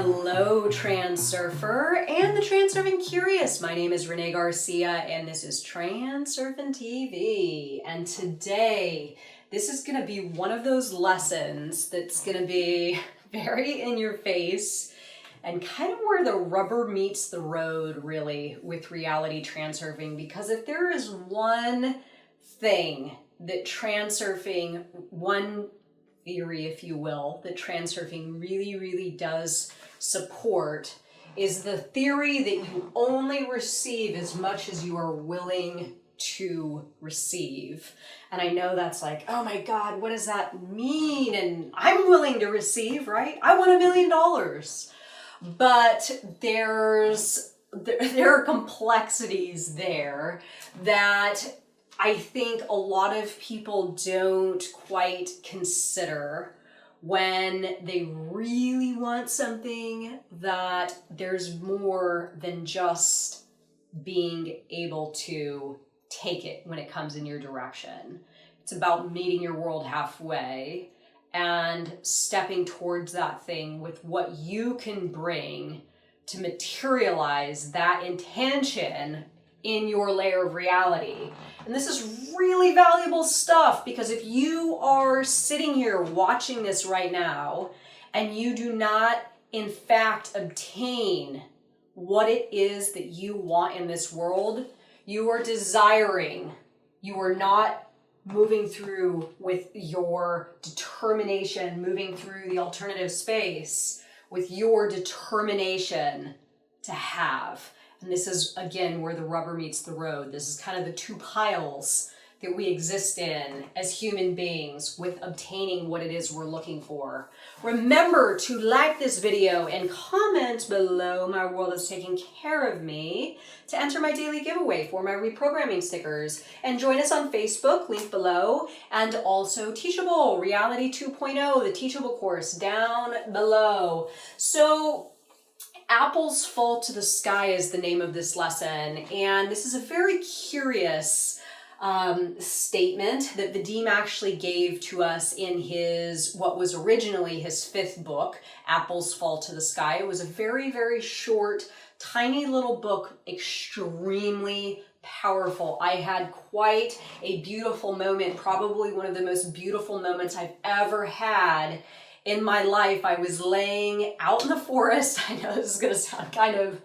Hello, Transurfer and the Transurfing Curious. My name is Renee Garcia and this is TransurfingTV. And today, this is going to be one of those lessons that's going to be very in your face and kind of where the rubber meets the road, really, with reality transurfing. Because if there is one thing that transurfing, one theory, if you will, that transurfing really does support is the theory that you only receive as much as you are willing to receive. And I know that's like, oh my God, what does that mean? And I'm willing to receive, right? I want $1 million. But there are complexities there that I think a lot of people don't quite consider when they really want something, that there's more than just being able to take it when it comes in your direction. It's about meeting your world halfway and stepping towards that thing with what you can bring to materialize that intention in your layer of reality. And this is really valuable stuff, because if you are sitting here watching this right now and you do not in fact obtain what it is that you want in this world, you are desiring, you are not moving through with your determination, moving through the alternative space with your determination to have. And this is, again, where the rubber meets the road. This is kind of the two piles that we exist in as human beings with obtaining what it is we're looking for. Remember to like this video and comment below "My world is taking care of me" to enter my daily giveaway for my reprogramming stickers. And join us on Facebook, link below, and also Teachable, Reality 2.0, the Teachable course down below. So, Apples Fall to the Sky is the name of this lesson, and this is a very curious statement that Vadim actually gave to us in his, what was originally his 5th book, Apples Fall to the Sky. It was a very short, tiny little book, extremely powerful. I had quite a beautiful moment, probably one of the most beautiful moments I've ever had in my life. I was laying out in the forest. I know this is going to sound kind of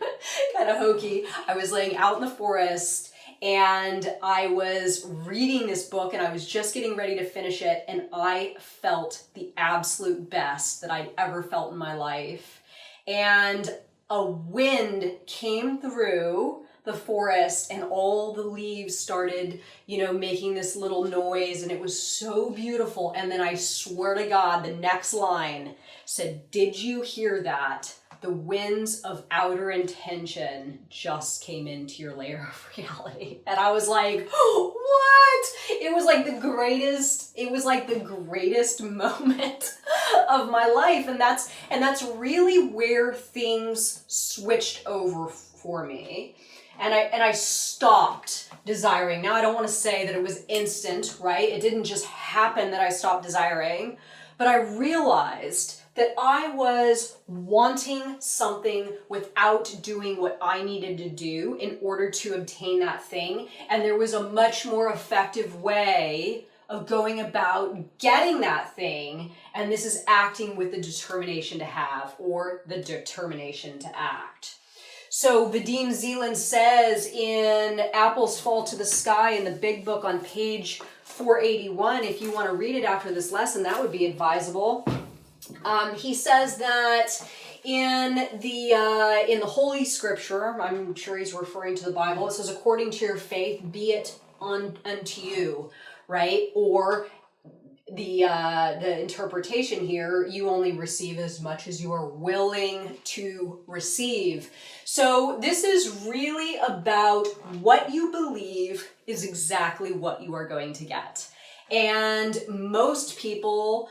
hokey. I was laying out in the forest and I was reading this book and I was just getting ready to finish it, and I felt the absolute best that I'd ever felt in my life. And a wind came through the forest and all the leaves started, making this little noise, and it was so beautiful. And then I swear to God, the next line said, "Did you hear that? The winds of outer intention just came into your layer of reality." And I was like, what? It was like the greatest moment of my life. And that's really where things switched over for me. And I stopped desiring. Now, I don't want to say that it was instant, right? It didn't just happen that I stopped desiring, but I realized that I was wanting something without doing what I needed to do in order to obtain that thing. And there was a much more effective way of going about getting that thing. And this is acting with the determination to have, or the determination to act. So Vadim Zeland says in Apples Fall to the Sky in the big book on page 481, if you want to read it after this lesson, that would be advisable. He says that in the Holy Scripture, I'm sure he's referring to the Bible, it says, "According to your faith, be it unto you," right? Or the interpretation here, you only receive as much as you are willing to receive. So this is really about what you believe is exactly what you are going to get. And most people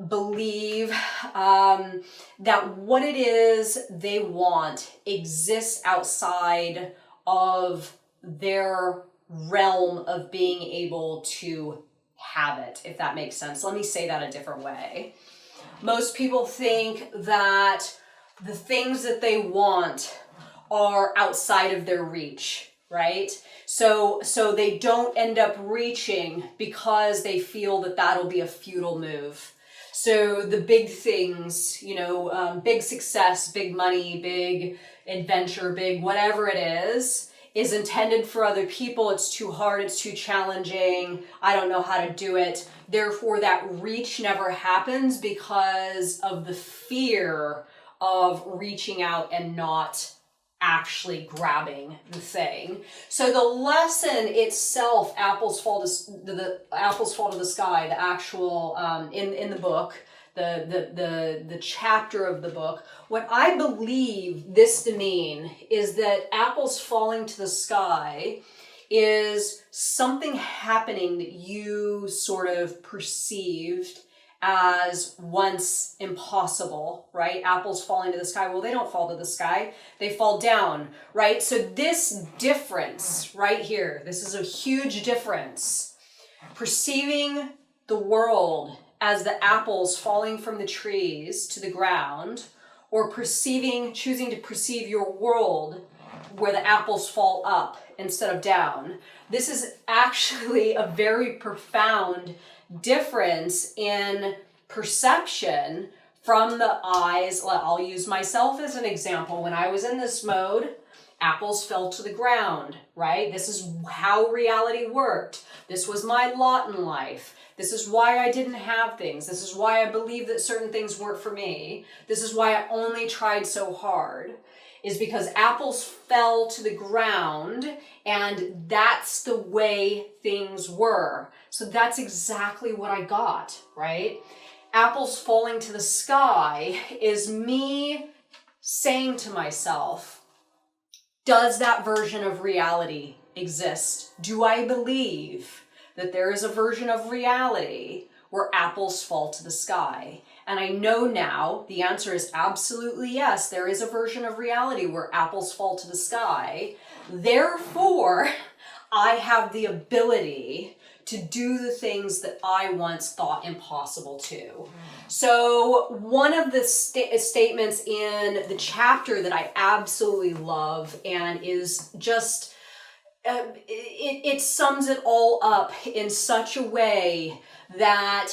believe that what it is they want exists outside of their realm of being able to have it, if that makes sense. Let me say that a different way. Most people think that the things that they want are outside of their reach, right? So they don't end up reaching because they feel that that'll be a futile move. So the big things, you know, big success, big money, big adventure, big whatever it is intended for other people. It's too hard, it's too challenging, I don't know how to do it. Therefore, that reach never happens because of the fear of reaching out and not actually grabbing the thing. So the lesson itself, apples fall to the sky, the actual in the book, the chapter of the book, what I believe this to mean is that apples falling to the sky is something happening that you sort of perceived as once impossible, right? Apples falling to the sky. Well, they don't fall to the sky. They fall down, right? So this difference right here, this is a huge difference. Perceiving the world as the apples falling from the trees to the ground, or choosing to perceive your world where the apples fall up instead of down. This is actually a very profound difference in perception from the eyes. I'll use myself as an example. When I was in this mode, apples fell to the ground, right? This is how reality worked. This was my lot in life. This is why I didn't have things. This is why I believed that certain things weren't for me. This is why I only tried so hard, is because apples fell to the ground and that's the way things were. So that's exactly what I got, right? Apples falling to the sky is me saying to myself, does that version of reality exist? Do I believe that there is a version of reality where apples fall to the sky? And I know now the answer is absolutely yes. There is a version of reality where apples fall to the sky. Therefore, I have the ability to do the things that I once thought impossible to. So one of the statements in the chapter that I absolutely love and is just, it sums it all up in such a way that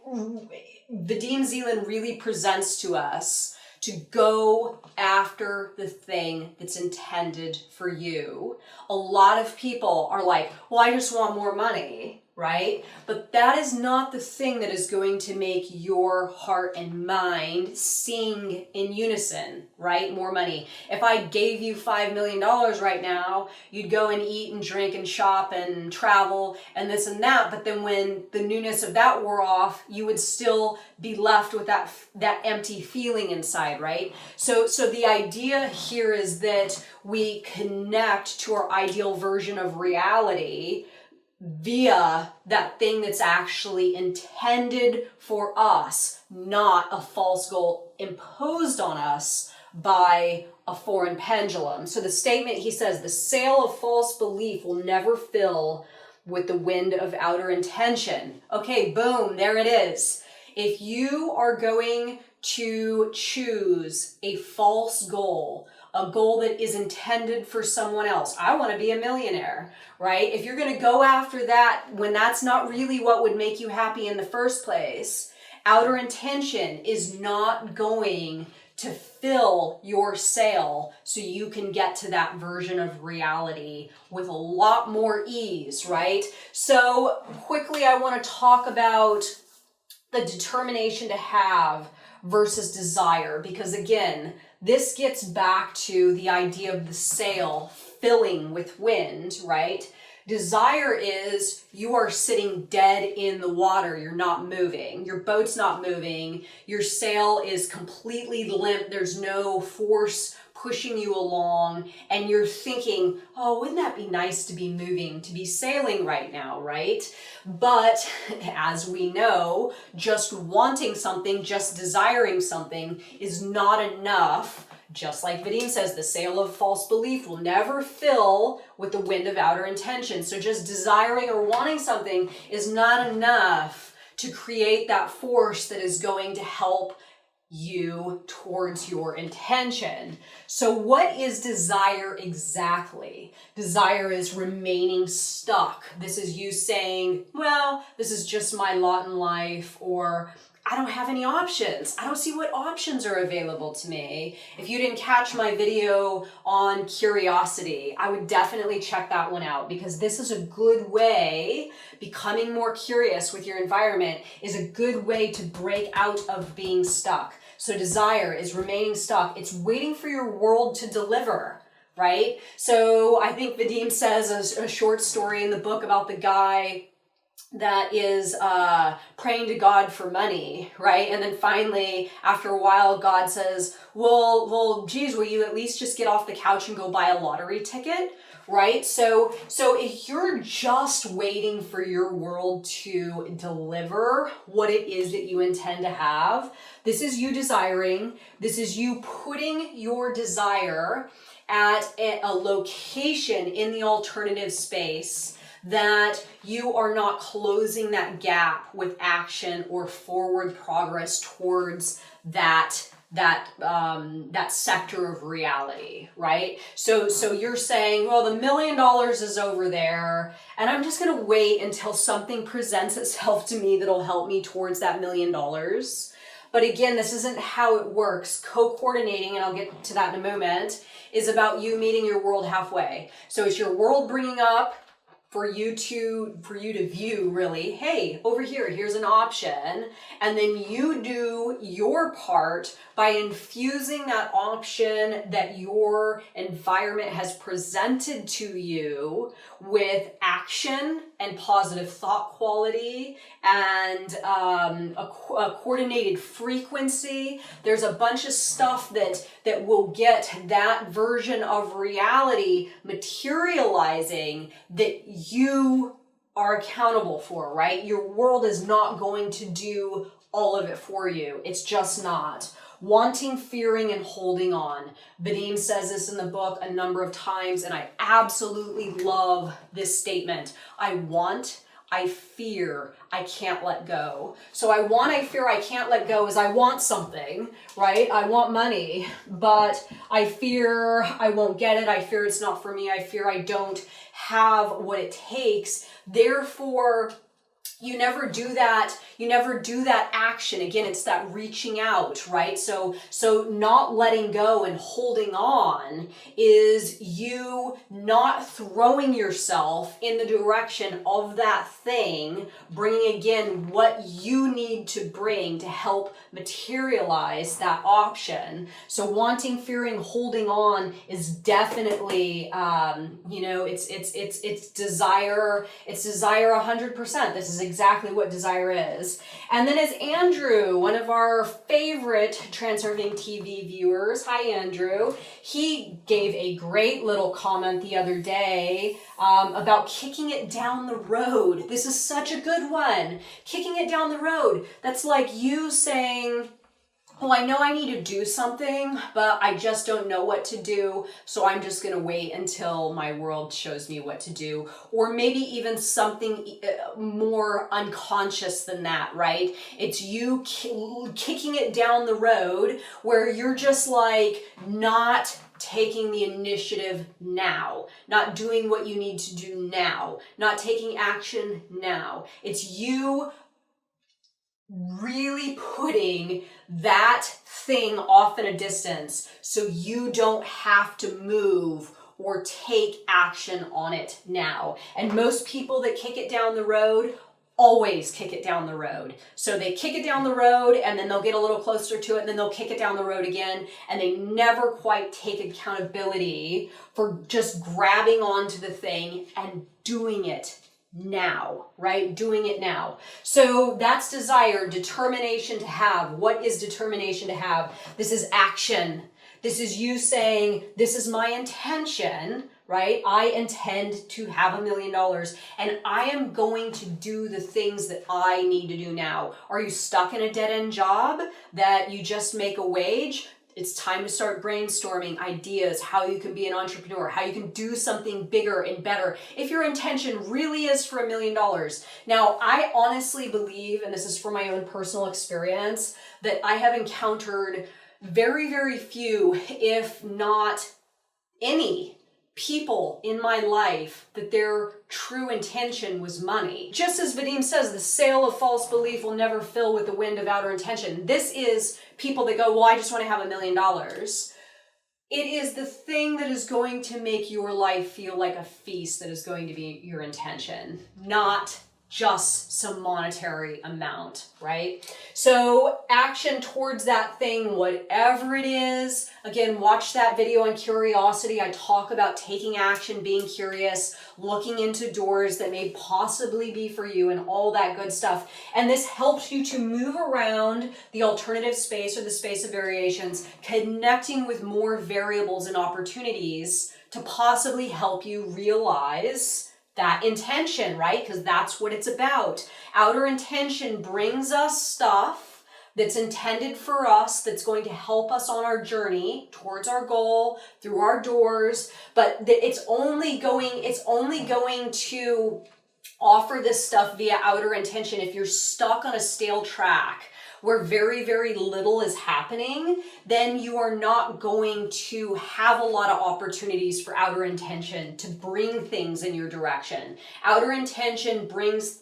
Vadim Zeland really presents to us to go after the thing that's intended for you. A lot of people are like, well, I just want more money, right? But that is not the thing that is going to make your heart and mind sing in unison, right? More money. If I gave you $5 million right now, you'd go and eat and drink and shop and travel and this and that. But then when the newness of that wore off, you would still be left with that empty feeling inside, right? So the idea here is that we connect to our ideal version of reality via that thing that's actually intended for us, not a false goal imposed on us by a foreign pendulum. So the statement, he says, the sail of false belief will never fill with the wind of outer intention. Okay, boom, there it is. If you are going to choose a false goal, a goal that is intended for someone else. I want to be a millionaire, right? If you're going to go after that when that's not really what would make you happy in the first place, outer intention is not going to fill your sail so you can get to that version of reality with a lot more ease, right? So quickly, I want to talk about the determination to have versus desire, because again, this gets back to the idea of the sail filling with wind, right? Desire is you are sitting dead in the water. You're not moving. Your boat's not moving. Your sail is completely limp. There's no force pushing you along. And you're thinking, oh, wouldn't that be nice to be moving, to be sailing right now, right? But as we know, just wanting something, just desiring something is not enough. Just like Vadim says, the sail of false belief will never fill with the wind of outer intention. So just desiring or wanting something is not enough to create that force that is going to help you towards your intention. So what is desire exactly? Desire is remaining stuck. This is you saying, well, this is just my lot in life, or I don't have any options. I don't see what options are available to me. If you didn't catch my video on curiosity, I would definitely check that one out, because this is a good way, becoming more curious with your environment is a good way to break out of being stuck. So desire is remaining stuck. It's waiting for your world to deliver, right? So I think Vadim says a short story in the book about the guy that is praying to God for money, right? And then finally, after a while, God says, well, geez, will you at least just get off the couch and go buy a lottery ticket, right? So if you're just waiting for your world to deliver what it is that you intend to have, this is you desiring, this is you putting your desire at a location in the alternative space that you are not closing that gap with action or forward progress towards that sector of reality, right? So you're saying, well, the $1 million is over there, and I'm just gonna wait until something presents itself to me that'll help me towards that $1 million. But again, this isn't how it works. Co-coordinating, and I'll get to that in a moment, is about you meeting your world halfway. So is your world bringing up for you to view, really, hey, over here, here's an option, and then you do your part by infusing that option that your environment has presented to you with action and positive thought quality and a coordinated frequency. There's a bunch of stuff that will get that version of reality materializing that you are accountable for, right? Your world is not going to do all of it for you. It's just not. Wanting, fearing, and holding on. Vadim says this in the book a number of times, and I absolutely love this statement. I want, I fear, I can't let go. So I want, I fear, I can't let go is I want something, right? I want money, but I fear I won't get it. I fear it's not for me. I fear I don't have what it takes. Therefore, you never do that action. Again, it's that reaching out, right? So not letting go and holding on is you not throwing yourself in the direction of that thing, bringing again what you need to bring to help materialize that option. So wanting, fearing, holding on is definitely, it's desire. It's desire 100%. This is exactly what desire is. And then as Andrew, one of our favorite TransurfingTV viewers, hi Andrew, he gave a great little comment the other day about kicking it down the road. This is such a good one. Kicking it down the road. That's like you saying, well, I know I need to do something, but I just don't know what to do, so I'm just going to wait until my world shows me what to do. Or maybe even something more unconscious than that, right? It's you kicking it down the road where you're just like not taking the initiative now, not doing what you need to do now, not taking action now. It's you really putting that thing off in a distance so you don't have to move or take action on it now. And most people that kick it down the road always kick it down the road. So they kick it down the road and then they'll get a little closer to it and then they'll kick it down the road again, and they never quite take accountability for just grabbing onto the thing and doing it now, right? Doing it now. So that's desire, determination to have. What is determination to have? This is action. This is you saying, this is my intention, right? I intend to have $1 million and I am going to do the things that I need to do now. Are you stuck in a dead-end job that you just make a wage? It's time to start brainstorming ideas, how you can be an entrepreneur, how you can do something bigger and better if your intention really is for $1 million. Now, I honestly believe, and this is from my own personal experience, that I have encountered very, very few, if not any, people in my life that their true intention was money. Just as Vadim says, the sail of false belief will never fill with the wind of outer intention. This is people that go, well, I just want to have $1 million. It is the thing that is going to make your life feel like a feast that is going to be your intention, not just some monetary amount, right? So action towards that thing, whatever it is. Again, watch that video on curiosity. I talk about taking action, being curious, looking into doors that may possibly be for you and all that good stuff. And this helps you to move around the alternative space or the space of variations, connecting with more variables and opportunities to possibly help you realize that intention, right? Because that's what it's about. Outer intention brings us stuff that's intended for us, that's going to help us on our journey towards our goal, through our doors, but it's only going to offer this stuff via outer intention if you're stuck on a stale track where very, very little is happening, then you are not going to have a lot of opportunities for outer intention to bring things in your direction. Outer intention brings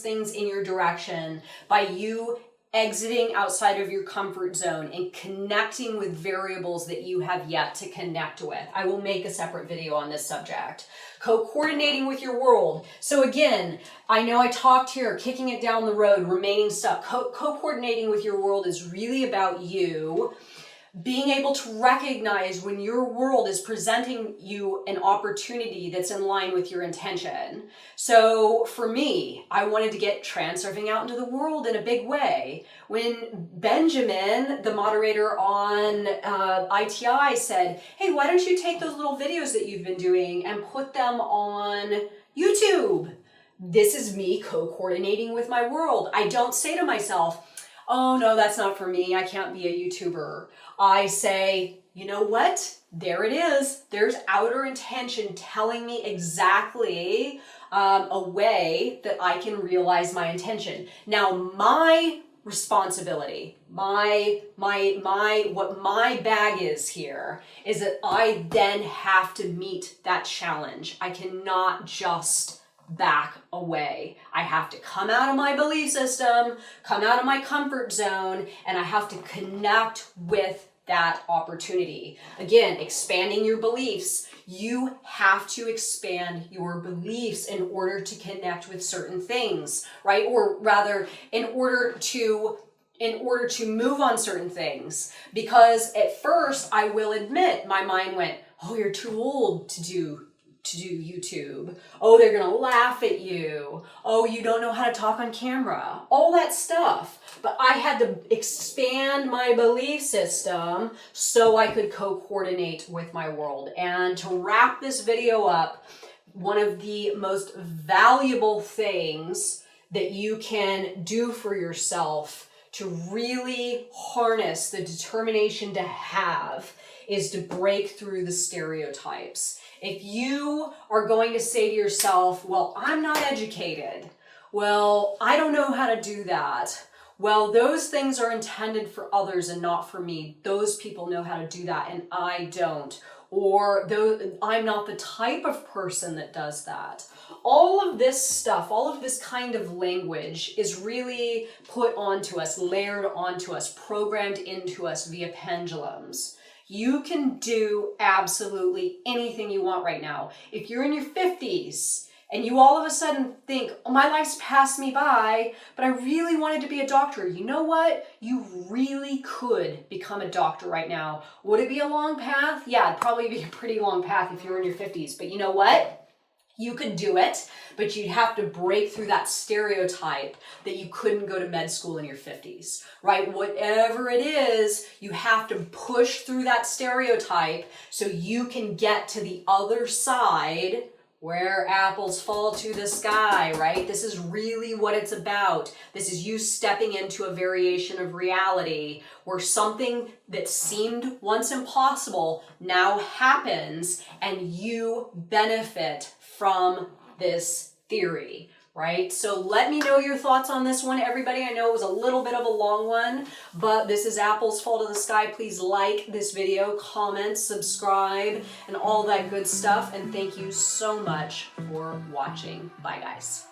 things in your direction by you exiting outside of your comfort zone and connecting with variables that you have yet to connect with. I will make a separate video on this subject. Co-coordinating with your world. So again, I know I talked here, kicking it down the road, remaining stuck. Co-coordinating with your world is really about you being able to recognize when your world is presenting you an opportunity that's in line with your intention. So for me, I wanted to get transurfing out into the world in a big way. When Benjamin, the moderator on ITI, said, hey, why don't you take those little videos that you've been doing and put them on YouTube? This is me co-coordinating with my world. I don't say to myself, oh no, that's not for me, I can't be a YouTuber. I say, you know what? There it is. There's outer intention telling me exactly a way that I can realize my intention. Now, my responsibility, what my bag is here is that I then have to meet that challenge. I cannot just back away. I have to come out of my belief system, come out of my comfort zone, and I have to connect with that opportunity. Again, expanding your beliefs. You have to expand your beliefs in order to connect with certain things, right? Or rather, in order to move on certain things. Because at first, I will admit, my mind went, oh, you're too old to do YouTube. Oh, they're gonna laugh at you. Oh, you don't know how to talk on camera. All that stuff. But I had to expand my belief system so I could co-coordinate with my world. And to wrap this video up, one of the most valuable things that you can do for yourself to really harness the determination to have is to break through the stereotypes. If you are going to say to yourself, well, I'm not educated. Well, I don't know how to do that. Well, those things are intended for others and not for me. Those people know how to do that and I don't. Or I'm not the type of person that does that. All of this stuff, all of this kind of language is really put onto us, layered onto us, programmed into us via pendulums. You can do absolutely anything you want right now. If you're in your 50s and you all of a sudden think, oh, my life's passed me by, but I really wanted to be a doctor. You know what? You really could become a doctor right now. Would it be a long path? Yeah, it'd probably be a pretty long path if you're in your 50s. But you know what? You could do it, but you'd have to break through that stereotype that you couldn't go to med school in your 50s, right? Whatever it is, you have to push through that stereotype so you can get to the other side where apples fall to the sky, right? This is really what it's about. This is you stepping into a variation of reality where something that seemed once impossible now happens and you benefit from this theory, right? So let me know your thoughts on this one, everybody. I know it was a little bit of a long one, but this is Apples Fall to the Sky. Please like this video, comment, subscribe, and all that good stuff. And thank you so much for watching. Bye, guys.